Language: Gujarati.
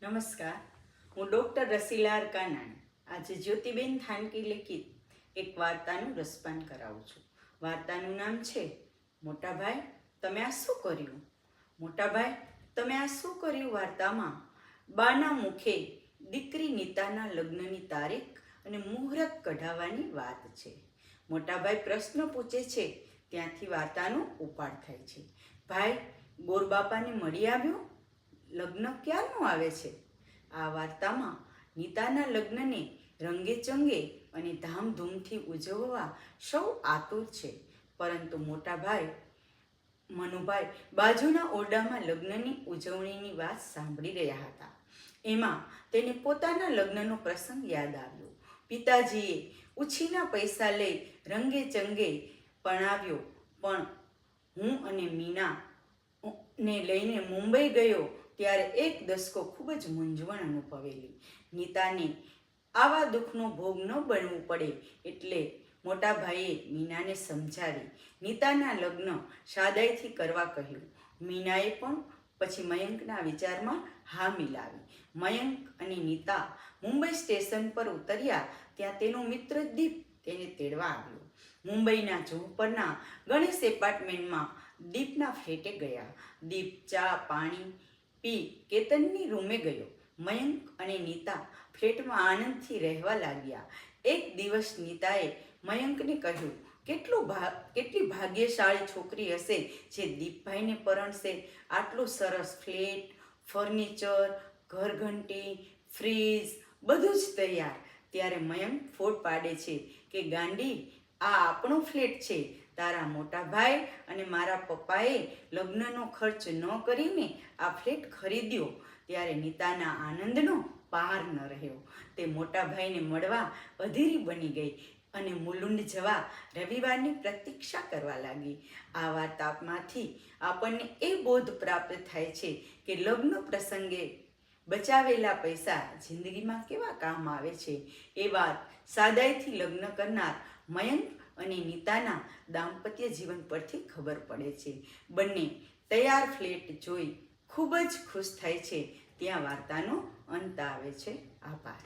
નમસ્કાર, હું ડૉક્ટર રસીલા કાનાણી આજે જ્યોતિબેન થાનકી લિખિત એક વાર્તાનું રસપાન કરાવું છું. વાર્તાનું નામ છે મોટાભાઈ તમે આ શું કર્યું? મોટાભાઈ તમે આ શું કર્યું? વાર્તામાં બાના મુખે દીકરી નીતાના લગ્નની તારીખ અને મુહૂર્ત કઢાવવાની વાત છે. મોટાભાઈ પ્રશ્ન પૂછે છે, ત્યાંથી વાર્તાનો ઉપાડ થાય છે. ભાઈ ગોરબાપાને મળી આવ્યો? લગ્ન ક્યારનું આવે છે? આ વાર્તામાં નીતાના લગ્નને રંગે ચંગે અને ધામધૂમથી ઉજવવા સૌ આતુર છે, પરંતુ મોટાભાઈ મનુભાઈ બાજુના ઓરડામાં લગ્નની ઉજવણીની વાત સાંભળી રહ્યા હતા. એમાં તેને પોતાના લગ્નનો પ્રસંગ યાદ આવ્યો. પિતાજીએ ઉછીના પૈસા લઈ રંગે ચંગે પરણાવ્યો, પણ હું અને મીના ને લઈને મુંબઈ ગયો ત્યારે એક દસકો ખૂબ જ મૂંઝવણ અનુભવેલી. નીતાને આવા દુઃખનો ભોગ ન બનવું પડે એટલે મોટાભાઈએ મીનાને સમજાવી નીતાના લગ્ન સાદાઈથી કરવા કહ્યું. મીનાએ પણ પછી મયંકના વિચારમાં હા મિલાવી. મયંક અને નીતા મુંબઈ સ્ટેશન પર ઉતર્યા ત્યાં તેનો મિત્ર દીપ તેને તેડવા આવ્યો. મુંબઈના જૂહ પરના ગણેશ એપાર્ટમેન્ટમાં દીપના ફ્લેટે ગયા. દીપ ચા પાણી પી કેતનની રૂમે ગયો. મયંક અને નીતા ફ્લેટમાં આનંદથી રહેવા લાગ્યા. એક દિવસ નીતાએ મયંકને કહ્યું, કેટલી ભાગ્યશાળી છોકરી હશે જે દીપભાઈને પરણશે. આટલું સરસ ફ્લેટ, ફર્નિચર, ઘરઘંટી, ફ્રીજ બધું જ તૈયાર. ત્યારે મયંક ફોડ પાડે છે કે ગાંડી, આ આપણો ફ્લેટ છે. તારા મોટા ભાઈ અને મારા પપ્પાએ લગ્નનો ખર્ચ ન કરીને આ ફ્લેટ ખરીદ્યો. ત્યારે નીતાના આનંદનો પાર ન રહ્યો. તે મોટા ભાઈને મળવા અધીરી બની ગઈ અને મુલુંડ જવા રવિવારની પ્રતીક્ષા કરવા લાગી. આ વાર્તામાંથી આપણને એ બોધ પ્રાપ્ત થાય છે કે લગ્ન પ્રસંગે બચાવેલા પૈસા જિંદગીમાં કેવા કામ આવે છે. એ વાત સાદાઈથી લગ્ન કરનાર મયંક અને નીતાના દાંપત્ય જીવન પરથી ખબર પડે છે. બંને તૈયાર ફ્લેટ જોઈ ખૂબ જ ખુશ થાય છે. ત્યાં વાર્તાનો અંત આવે છે. આભાર.